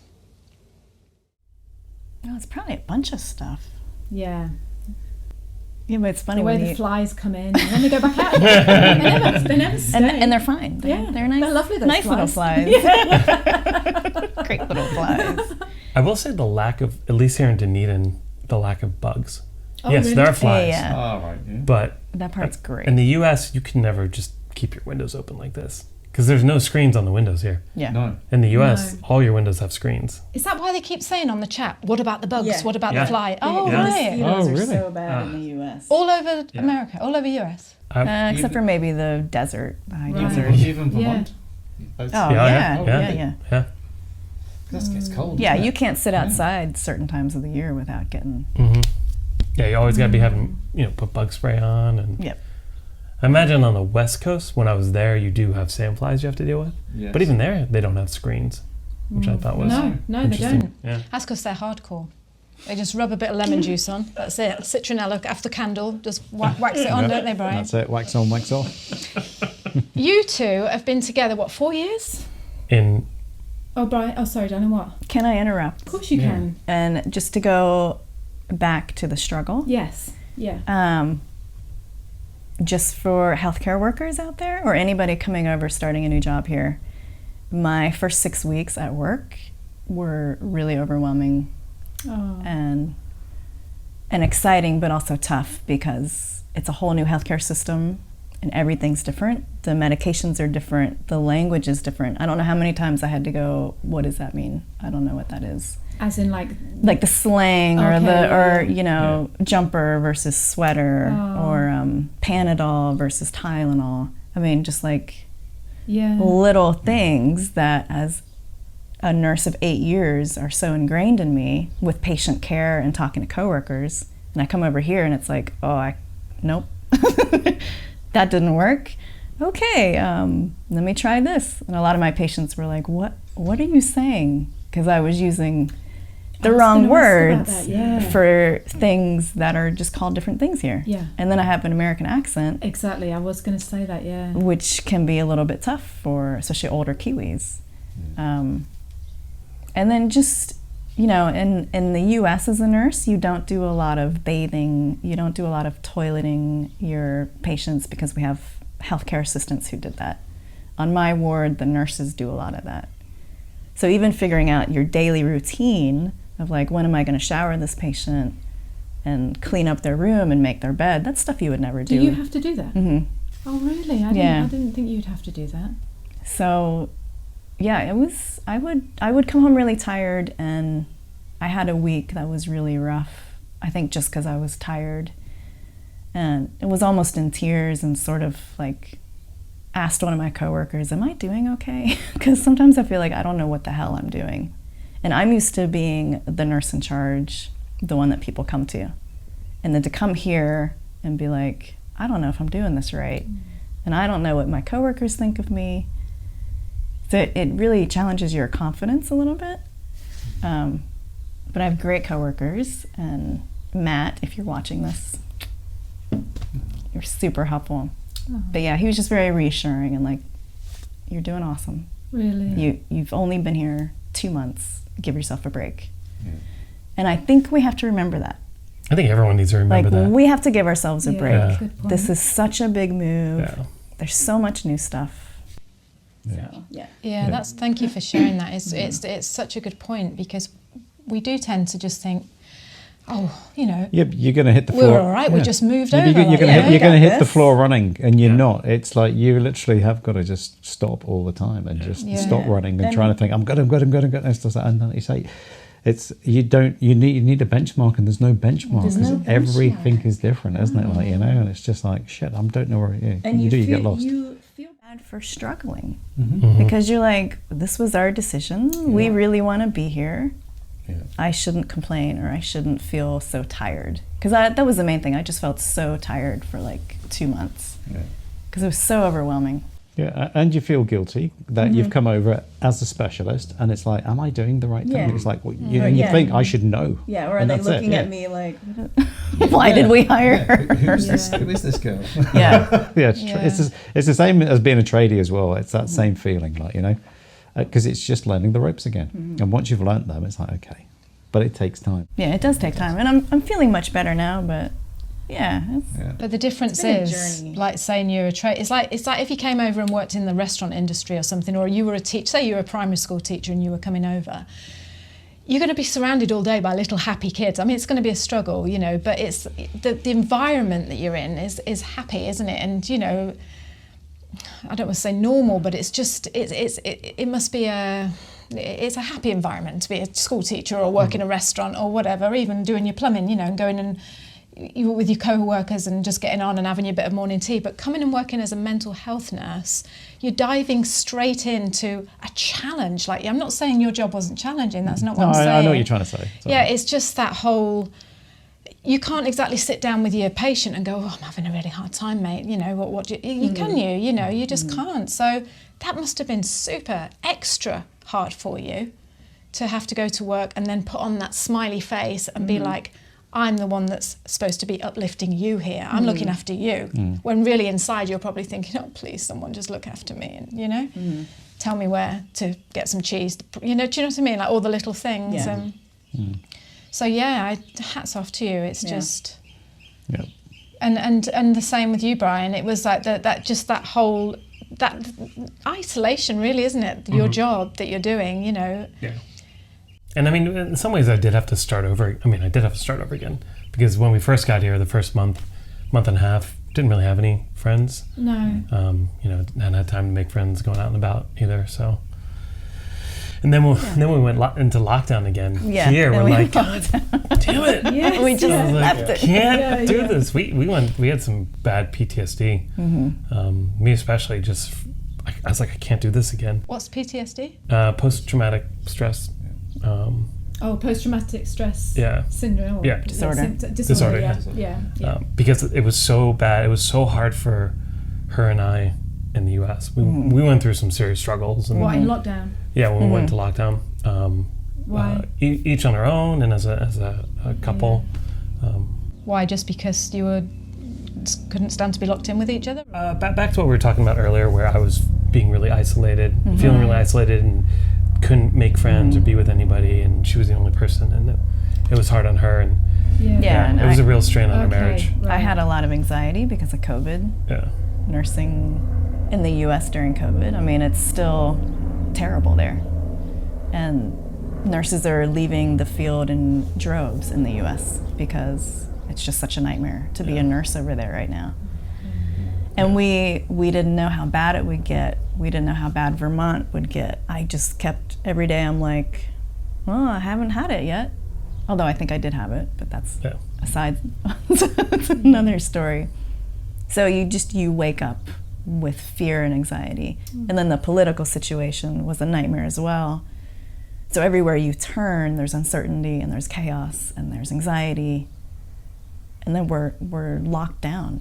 no, it's probably a bunch of stuff. Yeah. Yeah, but it's funny the way when the flies come in and then they go back out again. They never stay. And they're fine. They're nice. They're lovely, those nice flies. Little flies. Great little flies. I will say the lack of, at least here in Dunedin, the lack of bugs. Oh, yes, really? there are flies. Yeah. Oh, right. Yeah. But that part's great. In the US, you can never just keep your windows open like this. Because there's no screens on the windows here. Yeah. No. In the US, all your windows have screens. is that why they keep saying on the chat, what about the bugs? Yeah. What about the fly? Oh, Yeah. right. Mosquitoes really? are so bad in the US. All over America, all over US. Except for maybe the desert, the high Right. desert. Even Vermont. Oh, yeah. That gets cold. Yeah, you can't sit outside certain times of the year without getting... Mm-hmm. Yeah, you always got to be having, put bug spray on. And Yep. I imagine on the West Coast, when I was there, you do have sandflies you have to deal with. Yes. But even there, they don't have screens, which I thought was No, they don't. Yeah. That's because they're hardcore. They just rub a bit of lemon juice on. That's it. Citronella after candle. Just wax it on, don't they, Brian? That's it. Wax on, wax off. You two have been together, 4 years? Oh, Brian. Oh, sorry, Dana, what? Can I interrupt? Of course you can. And just to go back to the struggle. Yes. Yeah. Just for healthcare workers out there or anybody coming over starting a new job here, my first 6 weeks at work were really overwhelming and exciting, but also tough because it's a whole new healthcare system and everything's different. The medications are different. The language is different. I don't know how many times I had to go, what does that mean? I don't know what that is. As in like the slang jumper versus sweater or Panadol versus Tylenol. I mean, just like little things that as a nurse of 8 years are so ingrained in me with patient care and talking to coworkers. And I come over here and it's like, nope, that didn't work. Okay, let me try this. And a lot of my patients were like, what are you saying? Because I was using the wrong words for things that are just called different things here. Yeah. And then I have an American accent. Exactly, I was going to say that, yeah. Which can be a little bit tough for especially older Kiwis. And then just, in the US as a nurse, you don't do a lot of bathing, you don't do a lot of toileting your patients because we have healthcare assistants who did that. On my ward, the nurses do a lot of that. So even figuring out your daily routine of like, when am I going to shower this patient and clean up their room and make their bed, that's stuff you would never do. Do you have to do that? Mm-hmm. Oh, really? I didn't think you'd have to do that. So, yeah, I would come home really tired, and I had a week that was really rough, I think just because I was tired. And it was almost in tears and sort of like asked one of my coworkers, am I doing okay? Because sometimes I feel like I don't know what the hell I'm doing. And I'm used to being the nurse in charge, the one that people come to. And then to come here and be like, I don't know if I'm doing this right. And I don't know what my coworkers think of me. So it really challenges your confidence a little bit. But I have great coworkers, and Matt, if you're watching this, you're super helpful. But yeah, he was just very reassuring and like, you're doing awesome. Really? You've only been here 2 months. Give yourself a break. Yeah. And I think we have to remember that. I think everyone needs to remember that. We have to give ourselves a break. Yeah. This is such a big move. Yeah. There's so much new stuff. Yeah. So, Yeah, thank you for sharing that. It's such a good point, because we do tend to just think, oh, you know, you're going to hit the floor. We're all right. We just moved over. You're going to hit the this. floor running, and you're not. It's like you literally have got to just stop all the time and just stop running and trying to think, I'm good. It's just, and then you say, you need a benchmark, and there's no benchmark because everything is different, isn't it? Like, you know, and it's just like, shit, I don't know where you get lost. You feel bad for struggling because you're like, this was our decision. We really want to be here. Yeah. I shouldn't complain, or I shouldn't feel so tired, because that was the main thing. I just felt so tired for like 2 months because it was so overwhelming. Yeah, and you feel guilty that you've come over as a specialist, and it's like, am I doing the right thing? It's like, you think I should know. Yeah, or are they looking at me like, why did we hire her? Who is this girl? It's the same as being a tradie as well. It's that same feeling, like, you know, because it's just learning the ropes again. And once you've learnt them, it's like, okay, but it takes time. Yeah, it does take time, and I'm feeling much better now, but. But the difference is, like saying you're a trade. It's like if you came over and worked in the restaurant industry or something, or you were a teacher. Say you were a primary school teacher and you were coming over. You're going to be surrounded all day by little happy kids. I mean, it's going to be a struggle, you know. But it's the environment that you're in is happy, isn't it? And you know, I don't want to say normal, but it's just it must be it's a happy environment to be a school teacher or work in a restaurant or whatever, even doing your plumbing, you know, and going and you were with your co-workers and just getting on and having your bit of morning tea. But coming and working as a mental health nurse, you're diving straight into a challenge. Like, I'm not saying your job wasn't challenging, that's not what I'm saying. I know what you're trying to say. Sorry. Yeah, it's just that whole, you can't exactly sit down with your patient and go, oh, I'm having a really hard time, mate. You know, what do you can you know, you just can't. So that must have been super extra hard for you to have to go to work and then put on that smiley face and be like, I'm the one that's supposed to be uplifting you here. I'm looking after you. When really inside you're probably thinking, oh, please, someone just look after me, and, you know, tell me where to get some cheese. You know, do you know what I mean? Like all the little things. Yeah. So yeah, hats off to you. It's just, yeah. And the same with you, Brian. It was like that whole isolation, really, isn't it? Your job that you're doing, you know. Yeah. And I mean, in some ways I did have to start over. I mean, I did have to start over again, because when we first got here, the first month and a half, didn't really have any friends. No. You know, hadn't had time to make friends going out and about either, so. And then we went into lockdown again. Yeah. Here we're like, damn it! Yes. We just left it. Can't do this. We had some bad PTSD. Me especially. Just I was like, I can't do this again. What's PTSD? Post-traumatic stress. Post-traumatic stress syndrome. Or Disorder. Yeah. Because it was so bad. It was so hard for her and I in the U.S. We went through some serious struggles. And, in lockdown? Yeah, when we went to lockdown. Why? Each on our own and as a couple. Why? Just because you couldn't stand to be locked in with each other? Back to what we were talking about earlier, where I was being really isolated, feeling really isolated, and couldn't make friends or be with anybody, and she was the only person, and it was hard on her, and it was a real strain on our marriage. Right. I had a lot of anxiety because of COVID. Yeah. Nursing in the U.S. during COVID, I mean, it's still terrible there, and nurses are leaving the field in droves in the U.S. because it's just such a nightmare to be a nurse over there right now. And we didn't know how bad it would get. We didn't know how bad Vermont would get. I just kept, every day I'm like, well, I haven't had it yet. Although I think I did have it, but that's aside, that's another story. So you wake up with fear and anxiety. And then the political situation was a nightmare as well. So everywhere you turn, there's uncertainty and there's chaos and there's anxiety. And then we're locked down.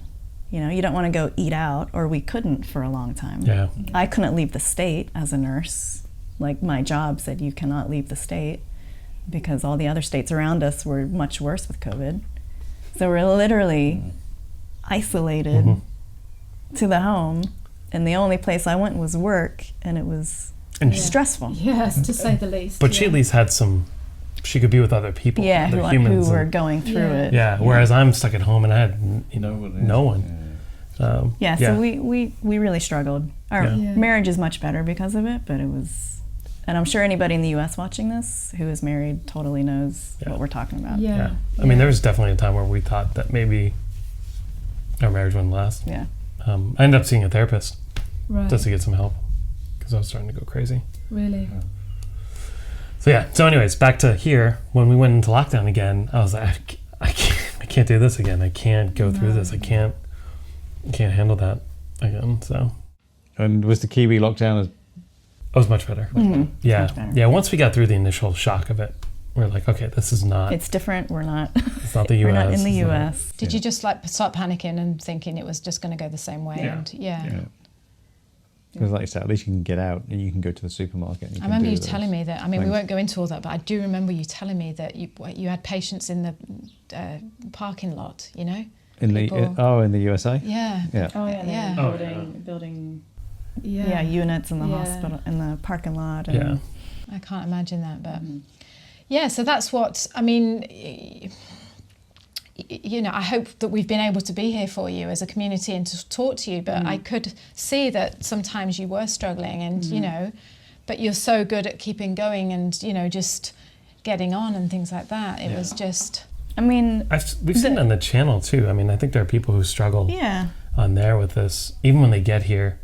You know, you don't want to go eat out, or we couldn't for a long time. Yeah. I couldn't leave the state as a nurse. Like, my job said you cannot leave the state because all the other states around us were much worse with COVID. So we're literally isolated to the home, and the only place I went was work, and it was stressful. Yes, to say the least. But she at least had she could be with other people. Yeah, who were going through it. Yeah, whereas I'm stuck at home and I had no one. So we really struggled. Our marriage is much better because of it, but it was, and I'm sure anybody in the U.S. watching this who is married totally knows what we're talking about. Yeah. I mean, there was definitely a time where we thought that maybe our marriage wouldn't last. Yeah. I ended up seeing a therapist just to get some help because I was starting to go crazy. Really? So anyways, back to here. When we went into lockdown again, I was like, I can't do this again. I can't go through this. I can't handle that again. So. And was the Kiwi lockdown? It was much better. Yeah. Much better. Yeah. Once we got through the initial shock of it, we were like, okay, this is not. It's different. We're not. It's not the U.S. We're not in the U.S. Did you just like start panicking and thinking it was just going to go the same way? Yeah. Because like you said, at least you can get out and you can go to the supermarket. And I remember you telling me that, I mean, we won't go into all that, but I do remember you telling me that you had patients in the parking lot, you know? In the USA? Yeah. Oh yeah, building units in the hospital, in the parking lot. And I can't imagine that, but so that's what, I mean, you know, I hope that we've been able to be here for you as a community and to talk to you, but I could see that sometimes you were struggling and, you know, but you're so good at keeping going and, you know, just getting on and things like that. It was just... I mean... we've seen it on the channel too. I mean, I think there are people who struggle on there with this, even when they get here.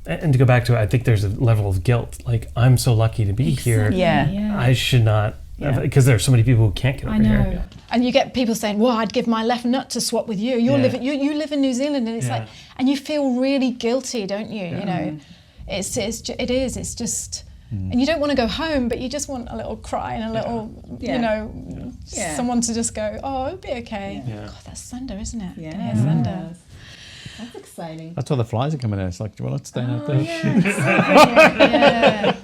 And to go back to it, I think there's a level of guilt. Like, I'm so lucky to be here. I should not... Because there are so many people who can't get over here. And you get people saying, well, I'd give my left nut to swap with you. You live in New Zealand, and it's like, and you feel really guilty, don't you? You know, it is. It's just, and you don't want to go home, but you just want a little cry and a little, you know, someone to just go, oh, it'll be okay. God, that's thunder, isn't it? Yeah, thunder. That's exciting. That's why the flies are coming in. It's like, do you want to stay out there? Yeah.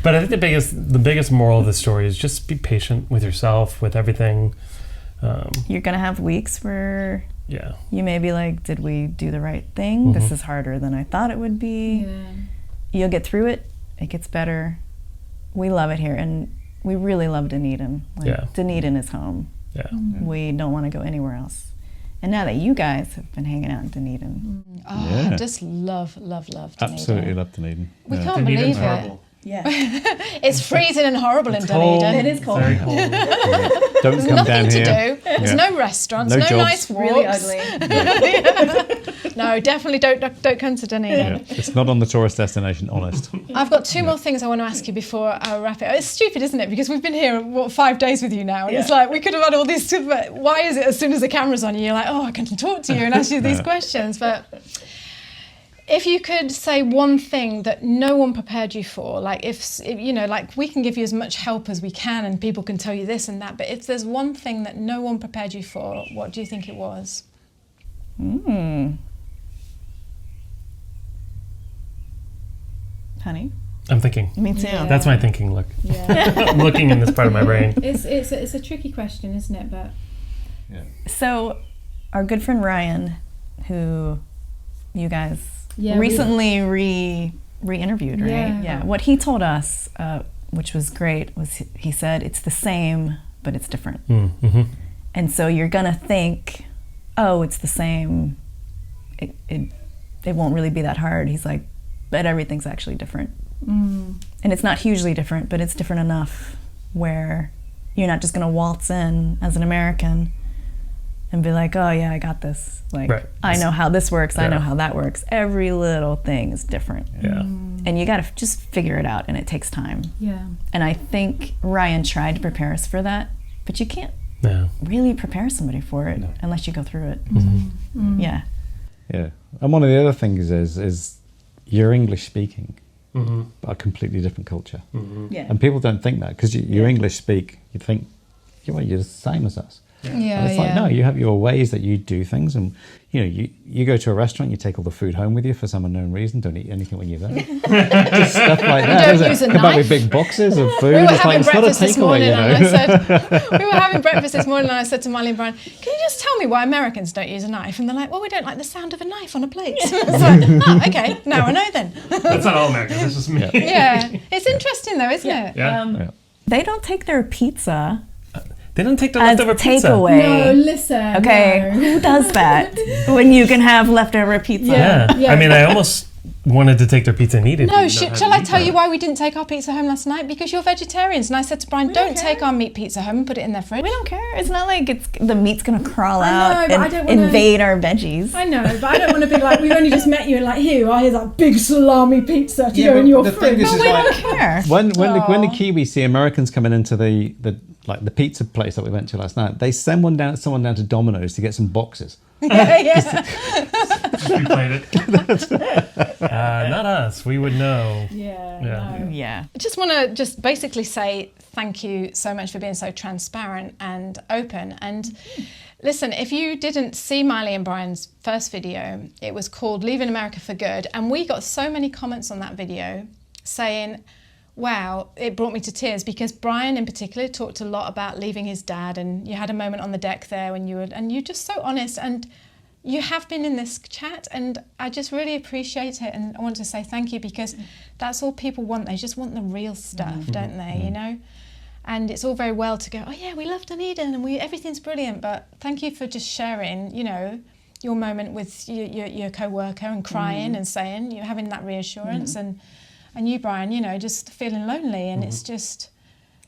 But I think the biggest moral of the story is just be patient with yourself, with everything. You're gonna have weeks where you may be like, did we do the right thing? This is harder than I thought it would be. You'll get through it. It gets better. We love it here, and we really love Dunedin. Dunedin is home. We don't want to go anywhere else. And now that you guys have been hanging out in Dunedin. I just love Dunedin. Absolutely love Dunedin. We can't believe it. Yeah. It's freezing and horrible in Dunedin. It is cold. Very cold. Don't There's come down nothing here. to do. There's no restaurants, no nice walks. Really ugly. No, definitely don't come to Dunedin. It's not on the tourist destination, honest. I've got two more things I want to ask you before I wrap it. It's stupid, isn't it? Because we've been here, 5 days with you now. And it's like, we could have had all these, but why is it as soon as the camera's on you, you're like, oh, I can talk to you and ask you these questions. But if you could say one thing that no one prepared you for, like if you know, like we can give you as much help as we can and people can tell you this and that, but if there's one thing that no one prepared you for, what do you think it was? Honey? I'm thinking. Me too. Yeah. That's my thinking look. Yeah. I'm looking in this part of my brain. It's a tricky question, isn't it? But So our good friend Ryan, who you guys recently re-interviewed, right? Yeah. What he told us, which was great, was he said it's the same, but it's different. Mm-hmm. And so you're gonna think, oh, it's the same. It won't really be that hard. He's like, but everything's actually different. And it's not hugely different, but it's different enough where you're not just gonna waltz in as an American and be like, oh yeah, I got this. Like, I know how this works, I know how that works. Every little thing is different. And you gotta just figure it out, and it takes time. And I think Ryan tried to prepare us for that, but you can't really prepare somebody for it unless you go through it. Yeah. And one of the other things is you're English speaking, but a completely different culture. And people don't think that, because you English speak, you think, you're the same as us. And it's like, no, you have your ways that you do things, and you go to a restaurant, you take all the food home with you for some unknown reason. Don't eat anything when you're there. Just stuff like that. Don't use a Come back with knife. big boxes of food. We were It's like, having it's not a breakfast this morning, takeaway, and we were having breakfast this morning, and I said to Maile and Brian, "Can you just tell me why Americans don't use a knife?" And they're like, "Well, we don't like the sound of a knife on a plate." It's like, oh, okay, now I know then. That's not all Americans. That's just me. Yeah, it's interesting though, isn't it? Yeah. They don't take their pizza They don't take their as leftover pizza. takeaway. No, listen. Okay, no. who does that when you can have leftover pizza? Yeah. I mean, I almost wanted to take their pizza and eat it. No, shall I tell you why we didn't take our pizza home last night? Because you're vegetarians. And I said to Brian, don't take our meat pizza home and put it in their fridge. We don't care. It's not like the meat's gonna crawl I know, out but I and don't wanna- invade our veggies. I know, but I don't want to be like, we've only just met you and like, here's that big salami pizza to go in your the fridge. thing is, We don't care. When the Kiwis see Americans coming into the pizza place that we went to last night, they send someone down to Domino's to get some boxes. Yeah. We played it. Not us. We would know. Yeah. Yeah. Yeah. I just want to basically say thank you so much for being so transparent and open. And listen, if you didn't see Maile and Brian's first video, it was called Leaving America for Good. And we got so many comments on that video saying, wow, it brought me to tears, because Brian in particular talked a lot about leaving his dad, and you had a moment on the deck there when you're just so honest, and you have been in this chat, and I just really appreciate it, and I want to say thank you, because that's all people want. They just want the real stuff, don't they, you know? And it's all very well to go, oh yeah, we love Dunedin and everything's brilliant, but thank you for just sharing, you know, your moment with your co-worker and crying and saying, you're having that reassurance, and you, Brian, you know, just feeling lonely, and it's just,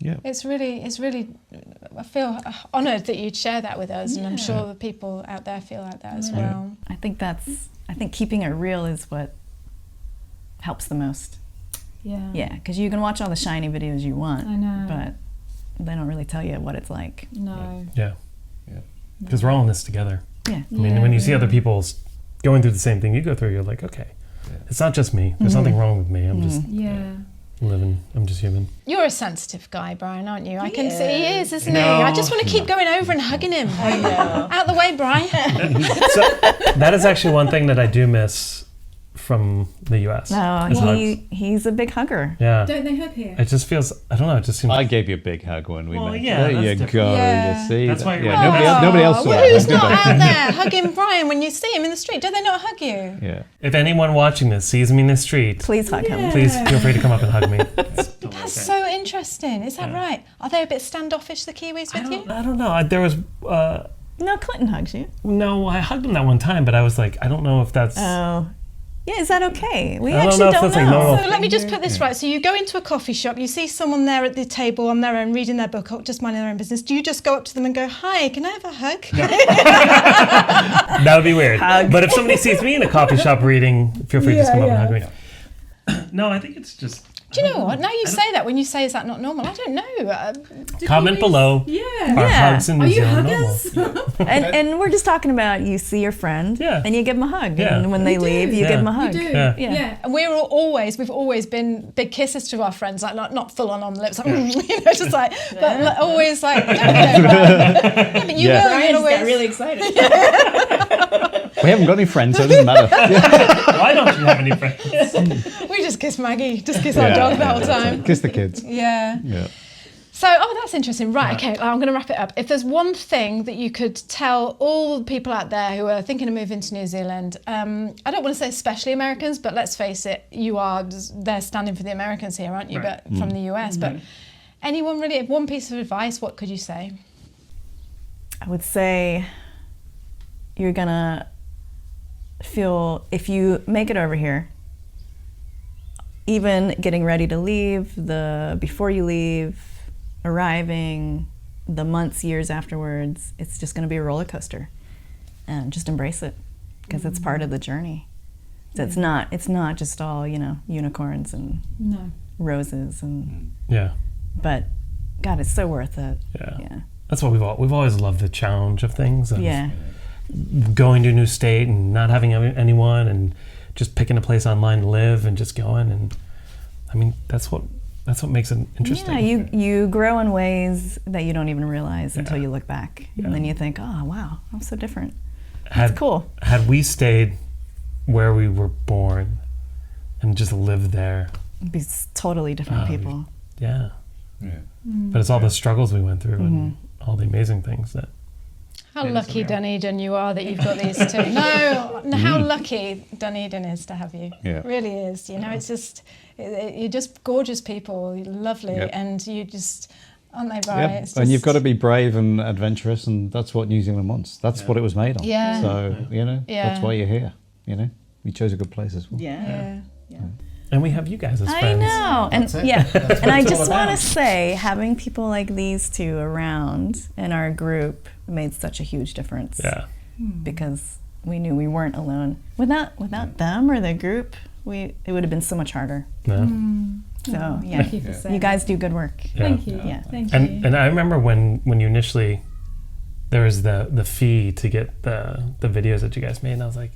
it's really, I feel honoured that you'd share that with us, and I'm sure the people out there feel like that as well. I think keeping it real is what helps the most. Yeah. Yeah, because you can watch all the shiny videos you want, I know. but they don't really tell you what it's like. No. Yeah. Because we're all in this together. Yeah. I mean, when you see other people going through the same thing you go through, you're like, okay, it's not just me. There's nothing wrong with me. I'm just living. I'm just human. You're a sensitive guy, Brian, aren't you? I can see he is, isn't he? I just want to keep going over and hugging him. I know. Out the way, Brian. So that is actually one thing that I do miss from the US. No, is hugs. he's a big hugger. Yeah. Don't they hug here? It just feels, I don't know, it just seems I gave you a big hug when we met. yeah, There that's you different. go. Yeah. You see. That's why you're nobody else saw Well, that. who's did not they? out there hugging Brian when you see him in the street? Do they not hug you? Yeah. If anyone watching this sees me in the street, Please hug him. please feel free to come up and hug me. That's so interesting. Is that right? Are they a bit standoffish, the Kiwis, with you? I don't know. There was, No, Clinton hugs you. no, I hugged him that one time, but I was like, I don't know if that's, Oh. Yeah, is that okay? We I don't actually know if don't that's like know. normal. So let me just put this right. So you go into a coffee shop, you see someone there at the table on their own reading their book, or just minding their own business. Do you just go up to them and go, hi, can I have a hug? that would be weird. But if somebody sees me in a coffee shop reading, feel free to just come up and hug me. No, I think it's just, Do you know what? Now you say that, when you say, is that not normal? I don't know. comment below. Yeah. Are Yeah. hugs in Are New you Zealand huggers? normal? And we're just talking about you see your friend and you give them a hug. Yeah. And when they leave, you give them a You hug. do. Yeah. Yeah. And we've always been big kissers to our friends, like not full on the lips, like, you know, just like, but like, always like, don't we, Brian? Yeah, but you will, you'll always. got really excited. We haven't got any friends, so it doesn't matter. Why don't you have any friends? We just kiss Maggie, just kiss our dog the whole time. Kiss the kids. Yeah. Yeah. So, that's interesting. Right, okay, I'm going to wrap it up. If there's one thing that you could tell all the people out there who are thinking of moving to New Zealand, I don't want to say especially Americans, but let's face it, they're standing for the Americans here, aren't you? Right. But from the US. But anyone really, one piece of advice, what could you say? I would say you're going to feel, if you make it over here, even getting ready to leave, before you leave, arriving, the months, years afterwards, it's just going to be a roller coaster. And just embrace it, because it's part of the journey. So it's not just all, unicorns and roses but God, it's so worth it. Yeah. That's what we've always loved, the challenge of things. Of going to a new state and not having anyone and just picking a place online to live and just going. And I mean, that's what that's what makes it interesting. Yeah, you grow in ways that you don't even realize until you look back. And then you think, oh, wow, I'm so different. That's cool. Had we stayed where we were born and just lived there, it'd be totally different people. Yeah. But it's all the struggles we went through and all the amazing things that. How lucky, Dunedin, you are that you've got these two. No, how lucky Dunedin is to have you. Yeah. It really is. You know, it's just, you're just gorgeous people, you're lovely, and you just, aren't they, Brian? Yep. It's And you've just- got to be brave and adventurous, and that's what New Zealand wants. That's what it was made on. Yeah. So, that's why you're here, You chose a good place as well. Yeah. And we have you guys as I friends. know. And That's it. yeah. That's And I what it's all just want to about. say, having people like these two around in our group made such a huge difference. Yeah. Because we knew we weren't alone. Without them or the group, it would have been so much harder. Yeah. So Thank you for saying you guys do good work. Thank you. Yeah. Thank you. And I remember when you initially, there was the fee to get the videos that you guys made, and I was like,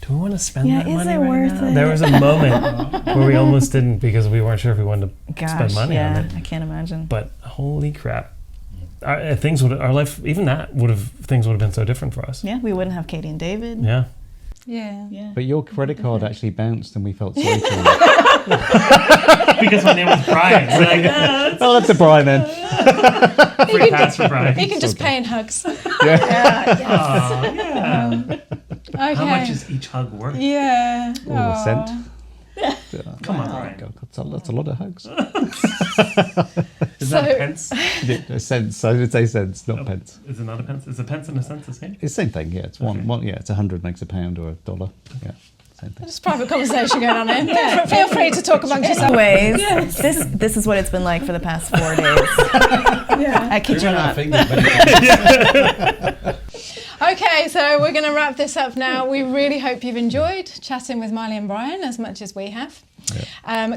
do we want to spend that is money it right worth now? it? There was a moment where we almost didn't because we weren't sure if we wanted to spend money on it. I can't imagine. But holy crap, things would have been so different for us. Yeah, we wouldn't have Katie and David. Yeah. Yeah. But your credit card actually bounced, and we felt sorry for you. Because my name was Brian. So like, Oh, that's a Brian then. free pass for Brian. You can just pay in hugs. Okay. How much is each hug worth? Yeah. Oh, a cent. Come on, Brian. God, that's a lot of hugs. Is that a pence? A cents. I would say cents, not pence. Is it not a pence? Is a pence and a cent the same? It's the same thing. Yeah, it's one. Yeah, it's 100 makes a pound or a dollar. Yeah, same thing. Just private conversation going on here. Feel free to talk amongst yourselves. Anyways, this is what it's been like for the past 4 days. I kid you not. Okay, so we're going to wrap this up now. We really hope you've enjoyed chatting with Maile and Brian as much as we have.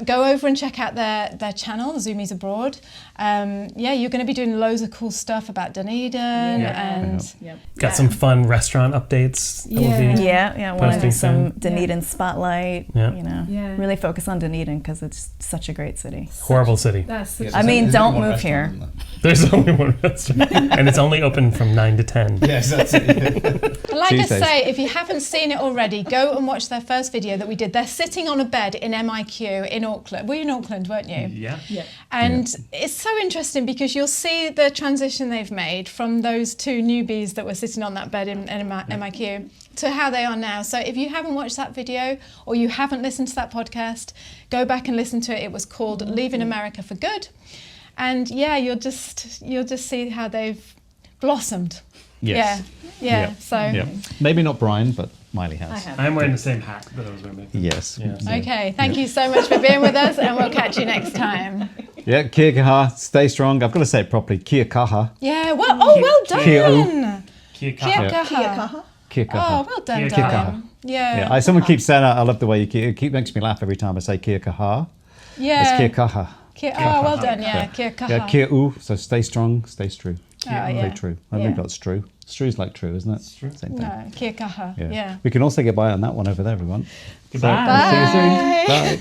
Go over and check out their channel, Zoomies Abroad. You're going to be doing loads of cool stuff about Dunedin and Got some fun restaurant updates. That will be Yeah, want to posting do some soon. Dunedin spotlight. Yeah. Really focus on Dunedin because it's such a great city. Horrible city. That's such I mean, don't move here. There's only one restaurant, and it's only open from 9 to 10. Yes, that's it. like I Tuesdays. say, if you haven't seen it already, go and watch their first video that we did. They're sitting on a bed in MIQ in Auckland. Were you in Auckland, weren't you? Yeah. And it's so interesting because you'll see the transition they've made from those two newbies that were sitting on that bed in MIQ to how they are now. So if you haven't watched that video or you haven't listened to that podcast, go back and listen to it. It was called Leaving America for Good. And you'll just see how they've blossomed. Yes. Yeah. So Yeah. Maybe not Brian, but Miley has. I'm wearing the same hat that I was wearing. Yes. Yeah. okay, thank you so much for being with us, and we'll catch you next time. Yeah. Kia kaha. Stay strong. I've got to say it properly. Kia kaha. Yeah. Well done. Kia Kia Kia kaha. kaha. Kia kaha. Oh, well done, Kia darling. Yeah. Yeah. Someone keeps saying that. I love the way it makes me laugh every time I say kia kaha. Yeah. It's kia kaha. Oh, well done. Yeah. Kia kaha. Yeah. Kia u. So stay strong. Stay true. yeah. Stay true. I think that's true. Stru's like true, isn't it? Same thing. No, kia kaha. Yeah. We can also get by on that one over there, everyone. Goodbye. See you soon. Bye.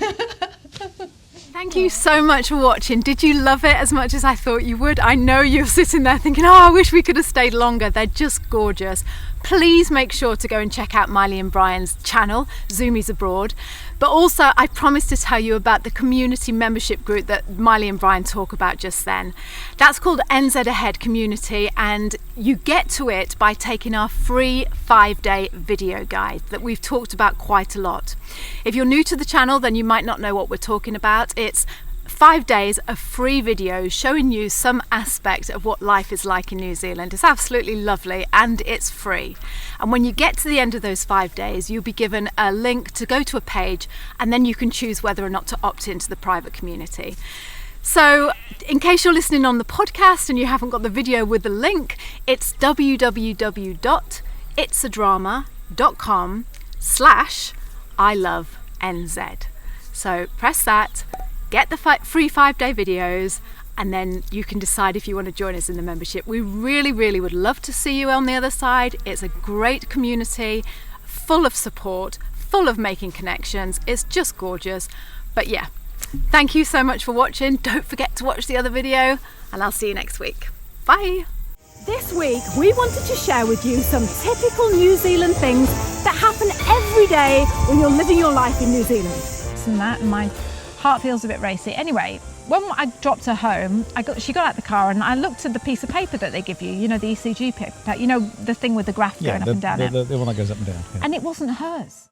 Thank you so much for watching. Did you love it as much as I thought you would? I know you're sitting there thinking, oh, I wish we could have stayed longer. They're just gorgeous. Please make sure to go and check out Maile and Brian's channel, Zoomies Abroad. But also, I promised to tell you about the community membership group that Maile and Brian talk about just then. That's called NZ Ahead Community, and you get to it by taking our free 5-day video guide that we've talked about quite a lot. If you're new to the channel, then you might not know what we're talking about. It's 5 days of free videos showing you some aspect of what life is like in New Zealand. It's absolutely lovely and it's free. And when you get to the end of those 5 days, you'll be given a link to go to a page, and then you can choose whether or not to opt into the private community. So in case you're listening on the podcast and you haven't got the video with the link, it's www.itsadrama.com/ILoveNZ. So press that, get the free 5-day videos, and then you can decide if you want to join us in the membership. We really, really would love to see you on the other side. It's a great community, full of support, full of making connections. It's just gorgeous. But yeah, Thank you so much for watching. Don't forget to watch the other video, and I'll see you next week. Bye. This week, we wanted to share with you some typical New Zealand things that happen every day when you're living your life in New Zealand. And that, my heart feels a bit racy. Anyway, when I dropped her home, she got out the car and I looked at the piece of paper that they give you, you know, the ECG paper, you know, the thing with the graph going up and down it. The one that goes up and down. Yeah. And it wasn't hers.